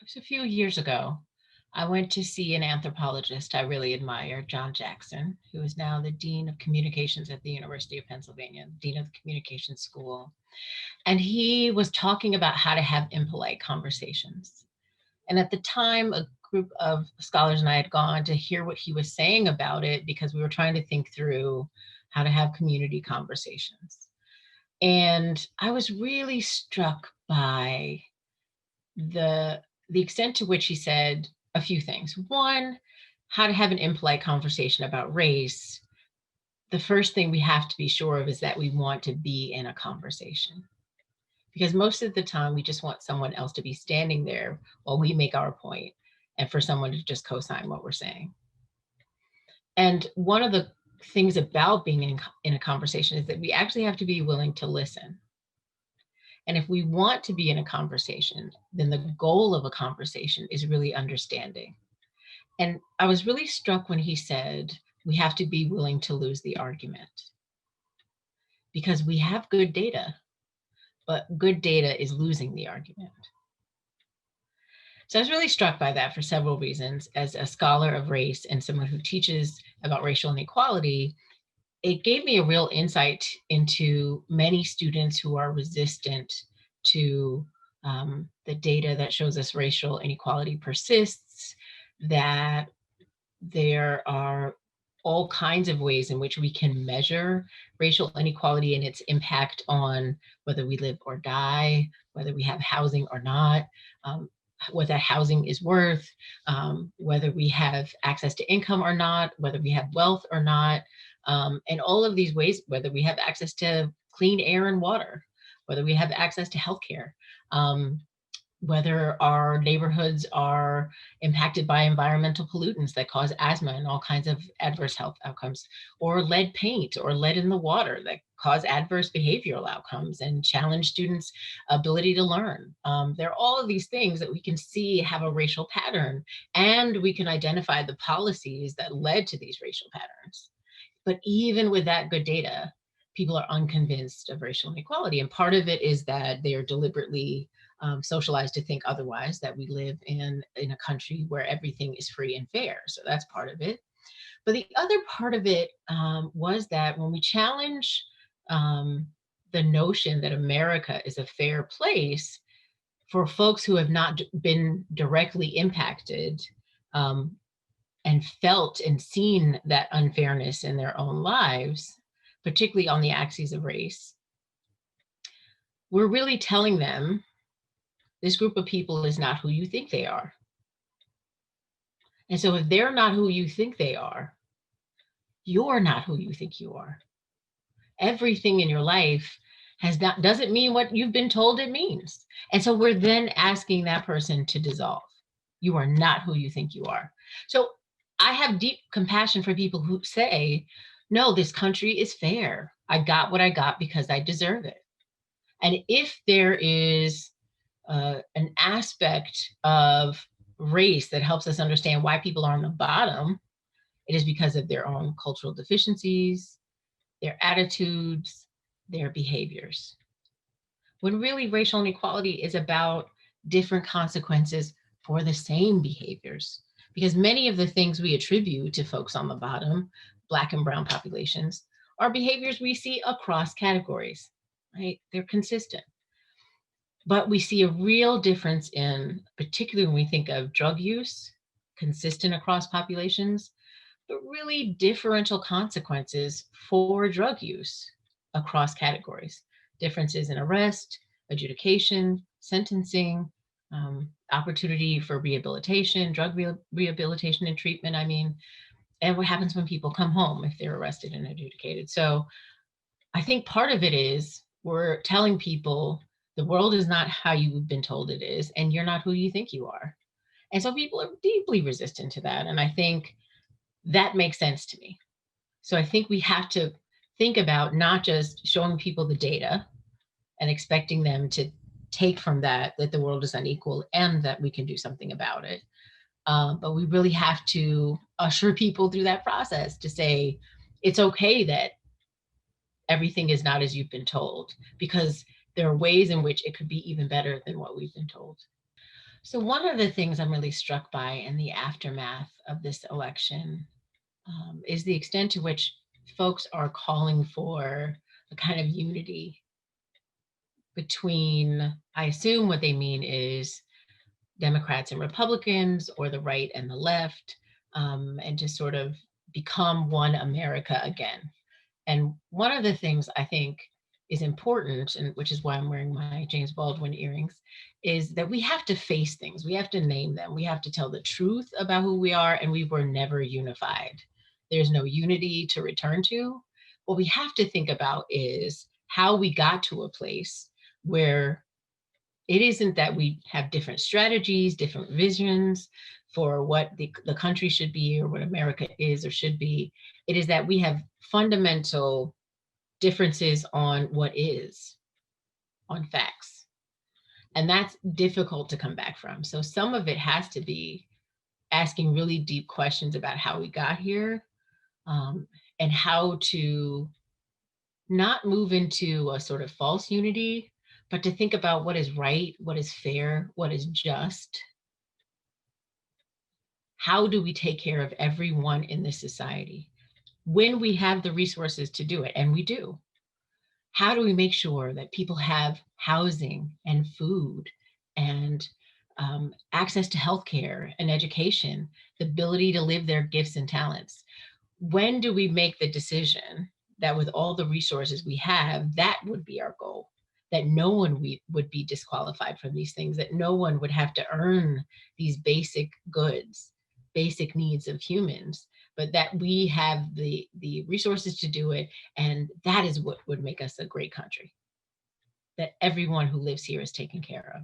was a few years ago. I went to see an anthropologist I really admire, John Jackson, who is now the Dean of Communications at the University of Pennsylvania, Dean of the Communications School. And he was talking about how to have impolite conversations. And at the time, a group of scholars and I had gone to hear what he was saying about it because we were trying to think through how to have community conversations. And I was really struck by the the extent to which he said a few things. One, how to have an impolite conversation about race. The first thing we have to be sure of is that we want to be in a conversation. Because most of the time we just want someone else to be standing there while we make our point and for someone to just co-sign what we're saying. And one of the things about being in a conversation is that we actually have to be willing to listen. And if we want to be in a conversation, then the goal of a conversation is really understanding. And I was really struck when he said, we have to be willing to lose the argument because we have good data, but good data is losing the argument. So I was really struck by that for several reasons. As a scholar of race and someone who teaches about racial inequality, it gave me a real insight into many students who are resistant to the data that shows us racial inequality persists, that there are all kinds of ways in which we can measure racial inequality and its impact on whether we live or die, whether we have housing or not, what that housing is worth, whether we have access to income or not, whether we have wealth or not, and all of these ways, whether we have access to clean air and water, whether we have access to healthcare, whether our neighborhoods are impacted by environmental pollutants that cause asthma and all kinds of adverse health outcomes, or lead paint or lead in the water that cause adverse behavioral outcomes and challenge students' ability to learn. There are all of these things that we can see have a racial pattern, and we can identify the policies that led to these racial patterns. But even with that good data, people are unconvinced of racial inequality. And part of it is that they are deliberately socialized to think otherwise, that we live in a country where everything is free and fair. So that's part of it. But the other part of it was that when we challenge the notion that America is a fair place for folks who have not been directly impacted and felt and seen that unfairness in their own lives, particularly on the axes of race, we're really telling them this group of people is not who you think they are. And so if they're not who you think they are, you're not who you think you are. Everything in your life doesn't mean what you've been told it means. And so we're then asking that person to dissolve. You are not who you think you are. So I have deep compassion for people who say, no, this country is fair. I got what I got because I deserve it. And if there is an aspect of race that helps us understand why people are on the bottom, it is because of their own cultural deficiencies, their attitudes, their behaviors. When really racial inequality is about different consequences for the same behaviors. Because many of the things we attribute to folks on the bottom, Black and brown populations, are behaviors we see across categories, right? They're consistent. But we see a real difference in, particularly when we think of drug use, consistent across populations, but really differential consequences for drug use across categories. Differences in arrest, adjudication, sentencing, opportunity for rehabilitation, drug rehabilitation and treatment, and what happens when people come home if they're arrested and adjudicated. So I think part of it is we're telling people the world is not how you've been told it is, and you're not who you think you are. And so people are deeply resistant to that. And I think that makes sense to me. So I think we have to think about not just showing people the data and expecting them to take from that the world is unequal and that we can do something about it. But we really have to usher people through that process to say, it's okay that everything is not as you've been told, because there are ways in which it could be even better than what we've been told. So one of the things I'm really struck by in the aftermath of this election is the extent to which folks are calling for a kind of unity between, I assume what they mean is Democrats and Republicans, or the right and the left, and to sort of become one America again. And one of the things I think is important, and which is why I'm wearing my James Baldwin earrings, is that we have to face things. We have to name them. We have to tell the truth about who we are, and we were never unified. There's no unity to return to. What we have to think about is how we got to a place where it isn't that we have different strategies, different visions for what the country should be or what America is or should be. It is that we have fundamental differences on what is, on facts. And that's difficult to come back from. So some of it has to be asking really deep questions about how we got here, um, and how to not move into a sort of false unity, but to think about what is right, what is fair, what is just. How do we take care of everyone in this society when we have the resources to do it? And we do. How do we make sure that people have housing and food and access to healthcare and education, the ability to live their gifts and talents? When do we make the decision that with all the resources we have, that would be our goal? That no one would be disqualified from these things, that no one would have to earn these basic goods, basic needs of humans, but that we have the resources to do it, and that is what would make us a great country, that everyone who lives here is taken care of.